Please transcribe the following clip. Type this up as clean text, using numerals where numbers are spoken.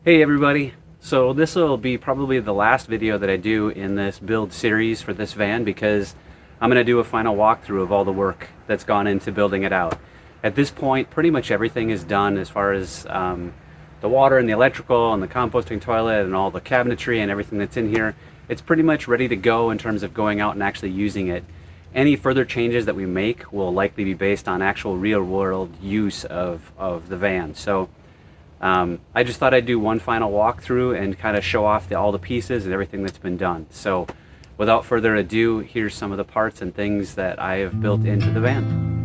Hey everybody! So this will be probably the last video that I do in this build series for this van because I'm going to do a final walkthrough of all the work that's gone into building it out. At this point, pretty much everything is done as far as the water and the electrical and the composting toilet and all the cabinetry and everything that's in here. It's pretty much ready to go in terms of going out and actually using it. Any further changes that we make will likely be based on actual real world use of the van. So I just thought I'd do one final walkthrough and kind of show off all the pieces and everything that's been done. So without further ado, here's some of the parts and things that I have built into the van.